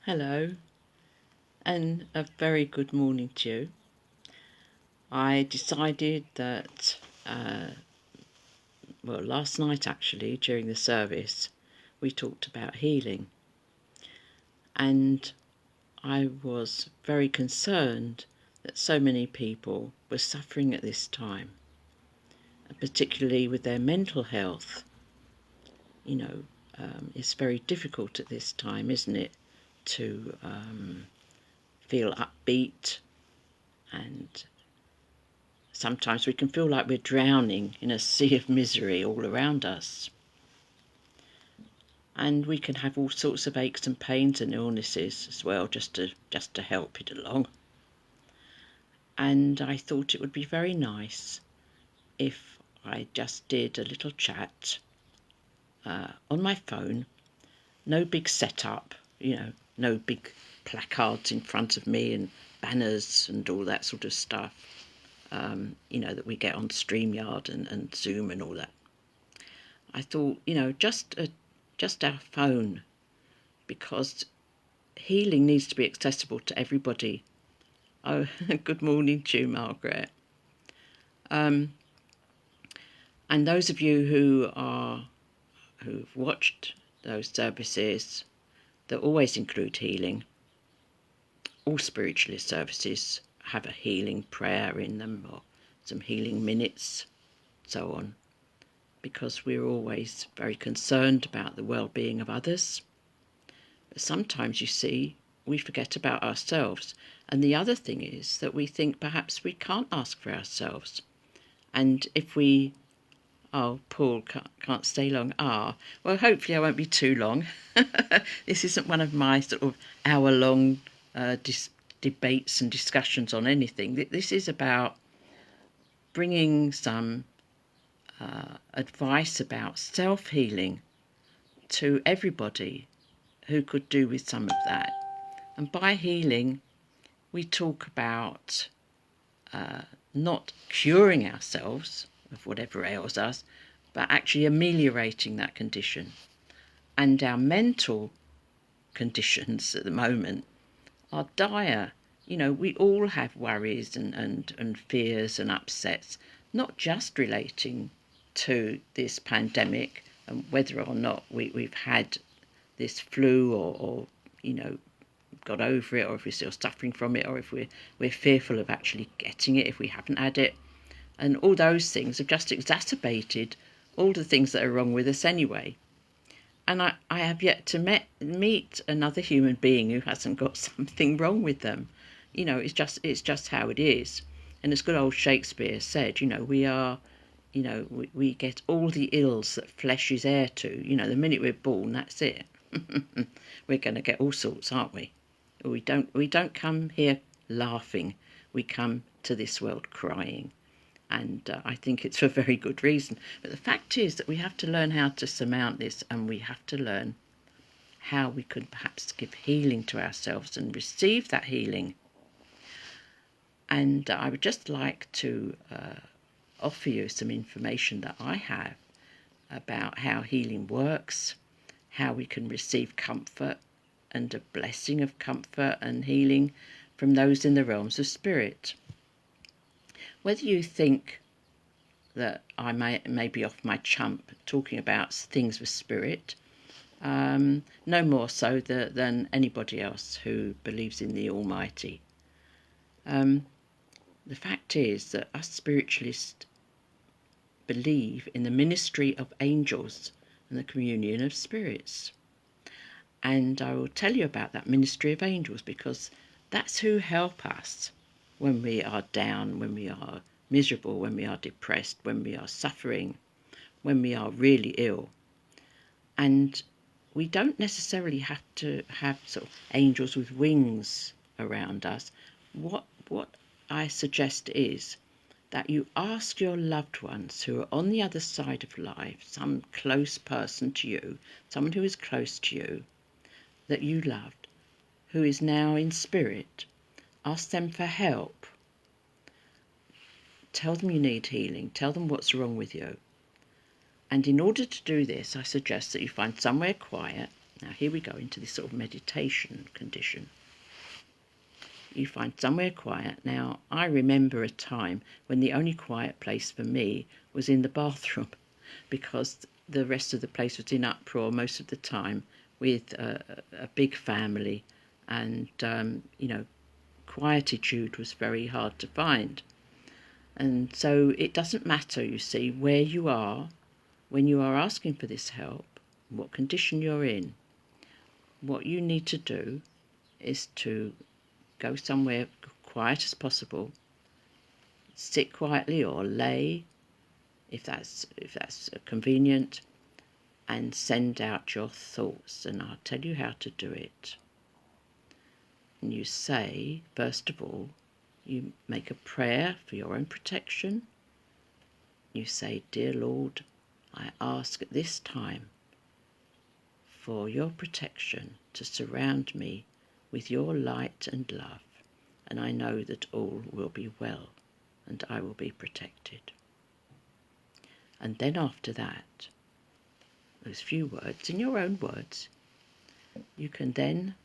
Hello, and a very good morning to you. I decided that, last night actually, during the service, we talked about healing, and I was very concerned that so many people were suffering at this time, particularly with their mental health. It's very difficult at this time, isn't it, to feel upbeat, and sometimes we can feel like we're drowning in a sea of misery all around us. And we can have all sorts of aches and pains and illnesses as well, just to help it along. And I thought it would be very nice if I just did a little chat on my phone. No big setup, no big placards in front of me and banners and all that sort of stuff, that we get on StreamYard and Zoom and all that. I thought, just our phone, because healing needs to be accessible to everybody. Oh, good morning to you, Margaret. And those of you who've watched those services that always include healing, all spiritualist services have a healing prayer in them or some healing minutes, so on, because we're always very concerned about the well-being of others. But sometimes, you see, we forget about ourselves. And the other thing is that we think perhaps we can't ask for ourselves. And if we... Oh, Paul can't stay long. Well, hopefully I won't be too long. This isn't one of my sort of hour-long debates and discussions on anything. This is about bringing some advice about self-healing to everybody who could do with some of that. And by healing, we talk about not curing ourselves of whatever ails us, but actually ameliorating that condition. And our mental conditions at the moment are dire. We all have worries and fears and upsets, not just relating to this pandemic and whether or not we've had this flu or got over it, or if we're still suffering from it, or if we're fearful of actually getting it if we haven't had it. And all those things have just exacerbated all the things that are wrong with us anyway. And I have yet to meet another human being who hasn't got something wrong with them. It's just how it is. And as good old Shakespeare said, we are, we get all the ills that flesh is heir to. The minute we're born, that's it. We're going to get all sorts, aren't we? We don't come here laughing. We come to this world crying. And I think it's for very good reason. But the fact is that we have to learn how to surmount this, and we have to learn how we could perhaps give healing to ourselves and receive that healing. And I would just like to offer you some information that I have about how healing works, how we can receive comfort and a blessing of comfort and healing from those in the realms of spirit. Whether you think that I may be off my chump talking about things with spirit, no more so than anybody else who believes in the Almighty. The fact is that us spiritualists believe in the ministry of angels and the communion of spirits. And I will tell you about that ministry of angels, because that's who help us when we are down, when we are miserable, when we are depressed, when we are suffering, when we are really ill. And we don't necessarily have to have sort of angels with wings around us. What I suggest is that you ask your loved ones who are on the other side of life, some close person to you, someone who is close to you, that you loved, who is now in spirit, ask them for help. Tell them you need healing. Tell them what's wrong with you. And in order to do this, I suggest that you find somewhere quiet, Now here we go into this sort of meditation condition. You find somewhere quiet. Now, I remember a time when the only quiet place for me was in the bathroom because the rest of the place was in uproar most of the time with a big family, and, quietude was very hard to find. And so it doesn't matter, you see, where you are when you are asking for this help, what condition you're in. What you need to do is to go somewhere quiet as possible, sit quietly or lay if that's convenient, and send out your thoughts, and I'll tell you how to do it. And you say, first of all, you make a prayer for your own protection. You say, Dear Lord, I ask at this time for your protection to surround me with your light and love, and I know that all will be well and I will be protected. And then after that, those few words, in your own words, you can then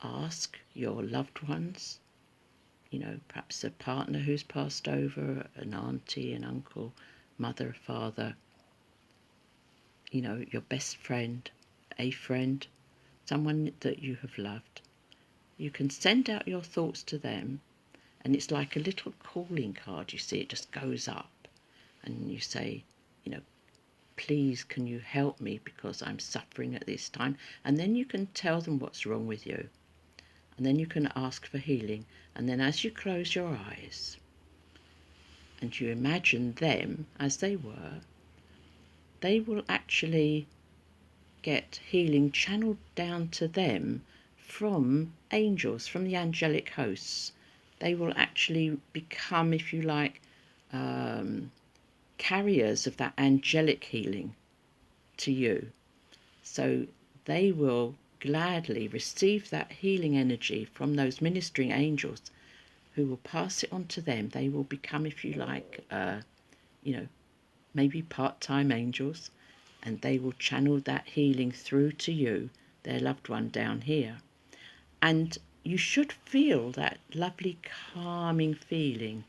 ask your loved ones, perhaps a partner who's passed over, an auntie, an uncle, mother, father, your best friend, a friend, someone that you have loved. You can send out your thoughts to them, and it's like a little calling card, you see, it just goes up, and you say, please can you help me because I'm suffering at this time, and then you can tell them what's wrong with you, and then you can ask for healing, and then as you close your eyes and you imagine them as they were, they will actually get healing channeled down to them from angels, from the angelic hosts. They will actually become, if you like, carriers of that angelic healing to you. So they will gladly receive that healing energy from those ministering angels who will pass it on to them. They will become, if you like, maybe part-time angels, and they will channel that healing through to you, their loved one down here. And you should feel that lovely calming feeling,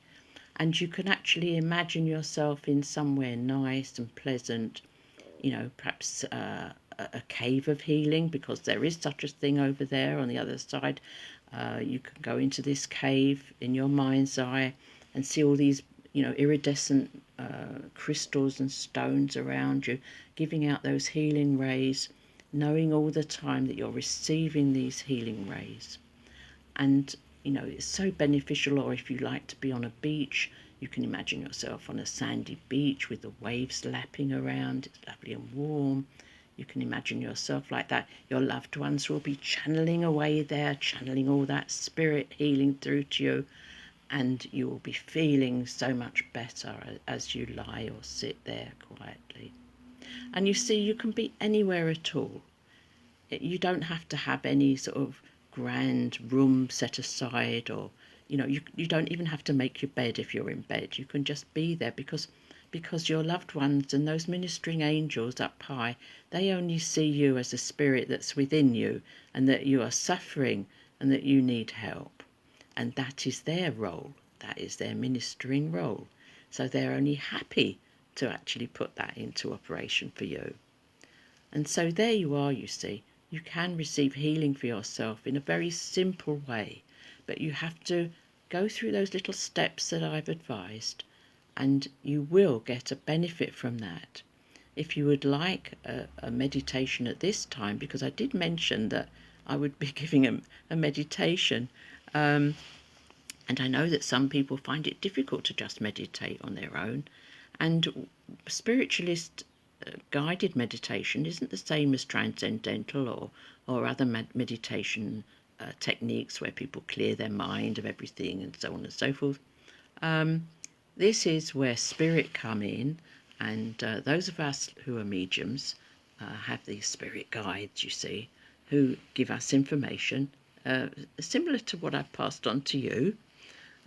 and you can actually imagine yourself in somewhere nice and pleasant, perhaps a cave of healing, because there is such a thing over there on the other side. You can go into this cave in your mind's eye and see all these, iridescent crystals and stones around you, giving out those healing rays, knowing all the time that you're receiving these healing rays. And, it's so beneficial. Or if you like to be on a beach, you can imagine yourself on a sandy beach with the waves lapping around. It's lovely and warm. You can imagine yourself like that. Your loved ones will be channeling away there, channeling all that spirit healing through to you, and you will be feeling so much better as you lie or sit there quietly. And you see, you can be anywhere at all. You don't have to have any sort of grand room set aside, or you don't even have to make your bed if you're in bed. You can just be there because your loved ones and those ministering angels up high, they only see you as a spirit that's within you, and that you are suffering and that you need help. And that is their role. That is their ministering role. So they're only happy to actually put that into operation for you. And so there you are, you see. You can receive healing for yourself in a very simple way, but you have to go through those little steps that I've advised, and you will get a benefit from that. If you would like a meditation at this time, because I did mention that I would be giving a meditation, and I know that some people find it difficult to just meditate on their own, and spiritualist guided meditation isn't the same as transcendental or other meditation techniques where people clear their mind of everything and so on and so forth. This is where spirit come in, and those of us who are mediums have these spirit guides, you see, who give us information similar to what I've passed on to you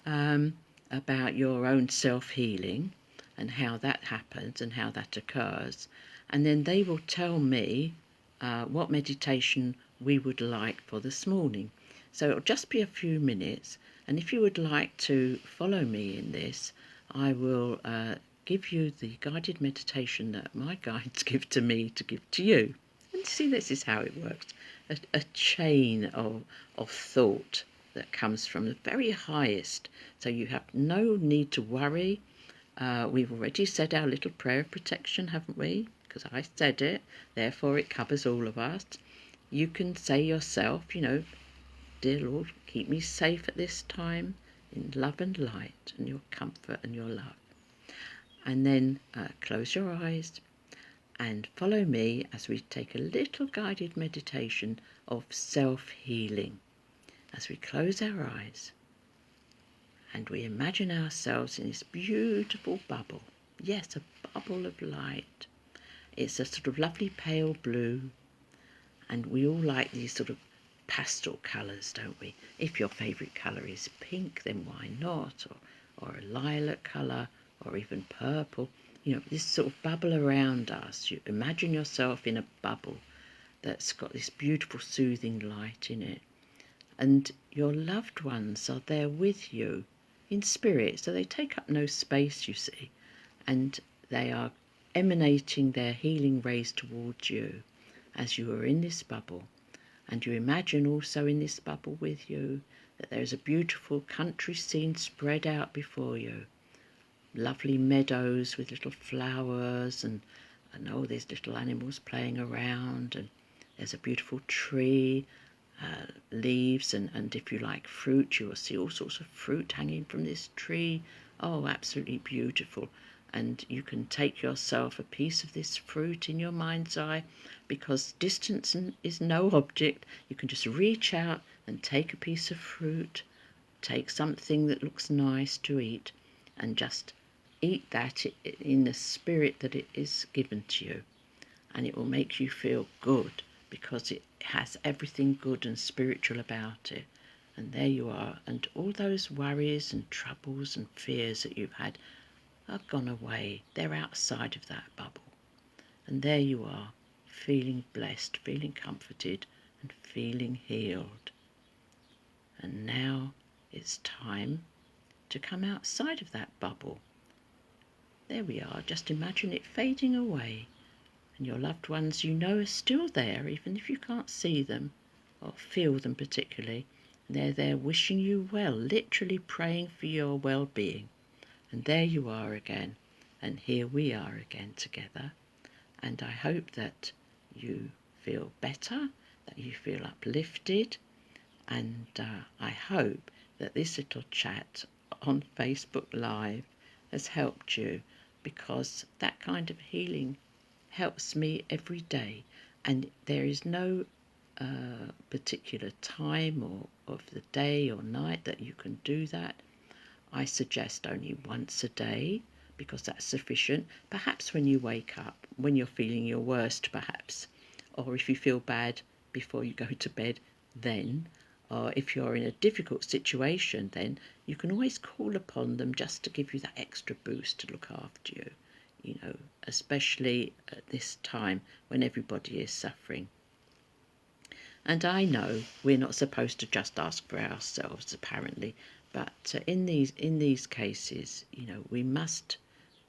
about your own self-healing and how that happens and how that occurs. And then they will tell me what meditation we would like for this morning. So it'll just be a few minutes, and if you would like to follow me in this, I will give you the guided meditation that my guides give to me to give to you. And see, this is how it works. A chain of thought that comes from the very highest. So you have no need to worry. We've already said our little prayer of protection, haven't we? Because I said it, therefore it covers all of us. You can say yourself, dear Lord, keep me safe at this time in love and light and your comfort and your love. And then close your eyes and follow me as we take a little guided meditation of self-healing. As we close our eyes and we imagine ourselves in this beautiful bubble. Yes, a bubble of light. It's a sort of lovely pale blue, and we all like these sort of pastel colours, don't we? If your favourite colour is pink, then why not? Or a lilac colour, or even purple. This sort of bubble around us. You imagine yourself in a bubble that's got this beautiful soothing light in it. And your loved ones are there with you in spirit, so they take up no space, you see, and they are emanating their healing rays towards you as you are in this bubble. And you imagine also in this bubble with you that there is a beautiful country scene spread out before you. Lovely meadows with little flowers and there's little animals playing around, and there's a beautiful tree, leaves, and if you like fruit, you will see all sorts of fruit hanging from this tree. Oh, absolutely beautiful. And you can take yourself a piece of this fruit in your mind's eye, because distance is no object. You can just reach out and take a piece of fruit, take something that looks nice to eat, and just eat that in the spirit that it is given to you. And it will make you feel good, because it has everything good and spiritual about it. And there you are, and all those worries and troubles and fears that you've had are gone away. They're outside of that bubble. And there you are, feeling blessed, feeling comforted, and feeling healed. And now it's time to come outside of that bubble. There we are, just imagine it fading away. And your loved ones are still there, even if you can't see them or feel them particularly. They're there wishing you well, literally praying for your well-being. And there you are again, and here we are again together. And I hope that you feel better, that you feel uplifted, and I hope that this little chat on Facebook Live has helped you, because that kind of healing helps me every day, and there is no particular time or of the day or night that you can do that. I suggest only once a day, because that's sufficient. Perhaps when you wake up, when you're feeling your worst perhaps, or if you feel bad before you go to bed, then, or if you're in a difficult situation, then you can always call upon them just to give you that extra boost to look after you, especially at this time when everybody is suffering. And I know we're not supposed to just ask for ourselves, apparently, but in these cases, we must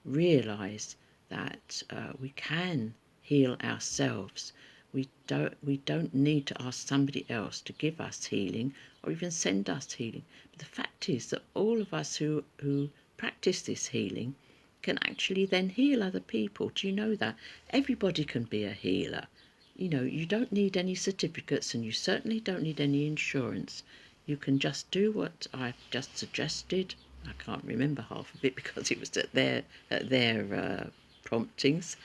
realise that we can heal ourselves. We don't need to ask somebody else to give us healing or even send us healing. But the fact is that all of us who practice this healing can actually then heal other people. Do you know that? Everybody can be a healer. You don't need any certificates, and you certainly don't need any insurance. You can just do what I've just suggested. I can't remember half of it because it was at their promptings.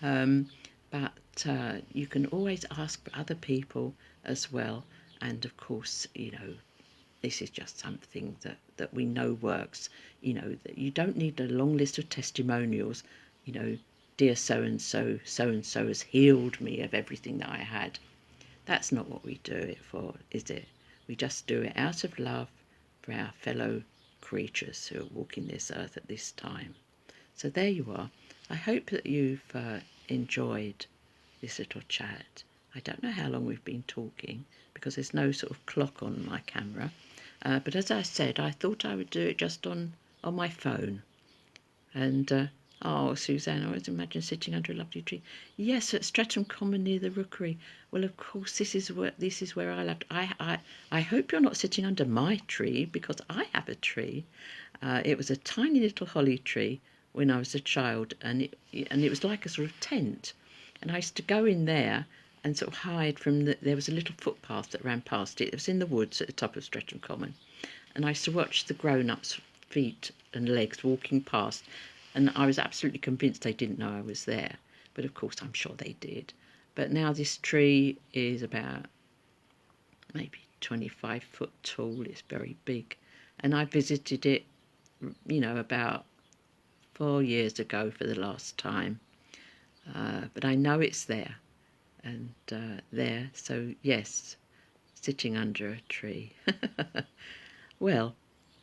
But you can always ask for other people as well. And of course, this is just something that we know works. That you don't need a long list of testimonials. Dear so-and-so has healed me of everything that I had. That's not what we do it for, is it? We just do it out of love for our fellow creatures who are walking this earth at this time. So there you are. I hope that you've enjoyed this little chat, I don't know how long we've been talking because there's no sort of clock on my camera. But as I said, I thought I would do it just on my phone. And oh, Suzanne, I always imagine sitting under a lovely tree. Yes, at Streatham Common near the Rookery. Well, of course, this is where I loved. I hope you're not sitting under my tree because I have a tree. It was a tiny little holly tree when I was a child, and it was like a sort of tent. And I used to go in there and sort of hide from there was a little footpath that ran past it. It was in the woods at the top of Streatham Common, and I used to watch the grown-ups' feet and legs walking past, and I was absolutely convinced they didn't know I was there. But of course, I'm sure they did. But now this tree is about maybe 25 foot tall. It's very big, and I visited it, about 4 years ago for the last time. But I know it's there, and there. So yes, sitting under a tree. Well,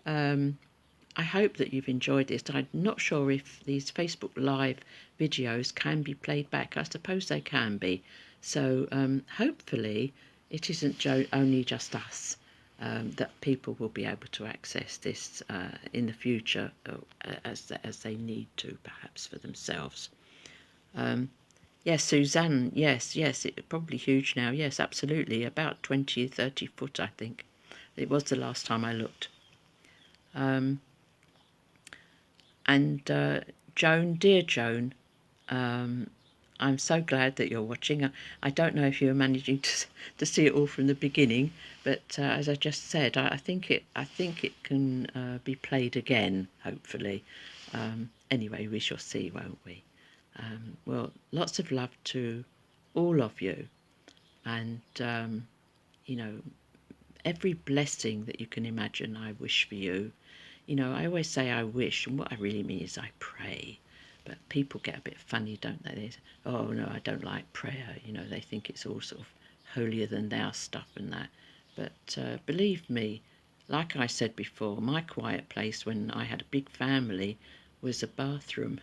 I hope that you've enjoyed this. I'm not sure if these Facebook Live videos can be played back. I suppose they can be. So hopefully it isn't only just us, that people will be able to access this in the future as they need to, perhaps for themselves. Yes, Suzanne, yes, it's probably huge now. Yes, absolutely, about 20, 30 foot, I think. It was the last time I looked. And Joan, dear Joan, I'm so glad that you're watching. I don't know if you're managing to see it all from the beginning, but as I just said, I think it can be played again, hopefully. Anyway, we shall see, won't we? Well, lots of love to all of you, and every blessing that you can imagine, I wish for you. I always say I wish, and what I really mean is I pray. But people get a bit funny, don't they? They say, oh, no, I don't like prayer. They think it's all sort of holier than thou stuff and that. But believe me, like I said before, my quiet place when I had a big family was a bathroom.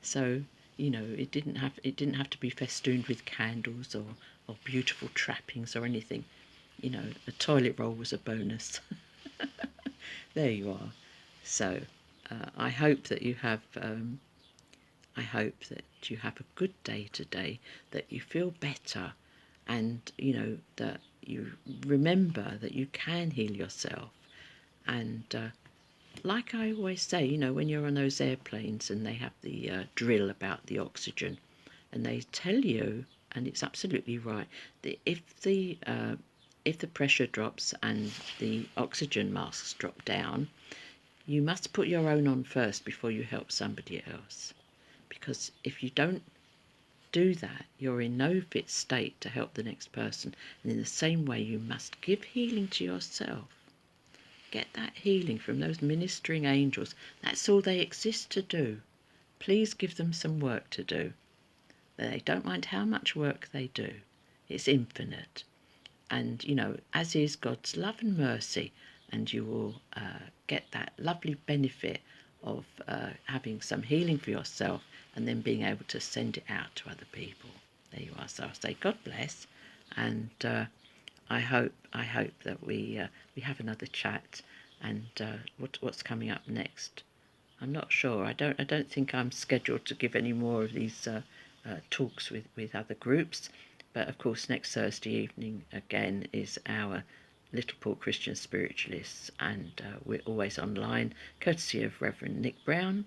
So, it didn't have to be festooned with candles or beautiful trappings or anything. A toilet roll was a bonus. There you are. So I hope that you have a good day today, that you feel better, and that you remember that you can heal yourself. And like I always say, when you're on those airplanes and they have the drill about the oxygen, and they tell you, and it's absolutely right, that if the pressure drops and the oxygen masks drop down, you must put your own on first before you help somebody else. Because if you don't do that, you're in no fit state to help the next person. And in the same way, you must give healing to yourself. Get that healing from those ministering angels. That's all they exist to do. Please give them some work to do. They don't mind how much work they do. It's infinite. And, as is God's love and mercy, and you will get that lovely benefit of having some healing for yourself and then being able to send it out to other people. There you are. So I say God bless, and I hope that we have another chat. And what's coming up next, I'm not sure. I don't think I'm scheduled to give any more of these talks with other groups. But of course, next Thursday evening again is our Little Poor Christian Spiritualists, and we're always online, courtesy of Reverend Nick Brown.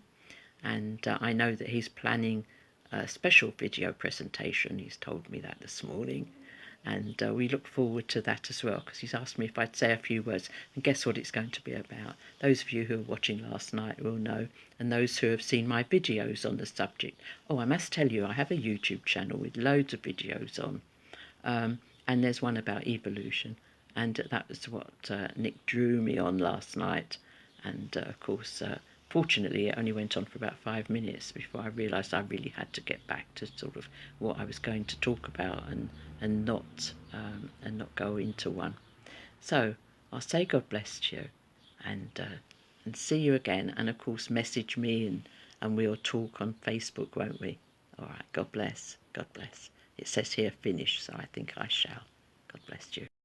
And I know that he's planning a special video presentation. He's told me that this morning. And we look forward to that as well, because he's asked me if I'd say a few words. And guess what it's going to be about? Those of you who were watching last night will know, and those who have seen my videos on the subject. Oh, I must tell you, I have a YouTube channel with loads of videos on. And there's one about evolution. And that was what Nick drew me on last night. And of course, fortunately, it only went on for about 5 minutes before I realised I really had to get back to sort of what I was going to talk about, and not go into one. So I'll say God bless you, and see you again. And of course, message me, and we'll talk on Facebook, won't we? All right. God bless. God bless. it says here finish, so I think I shall. God bless you.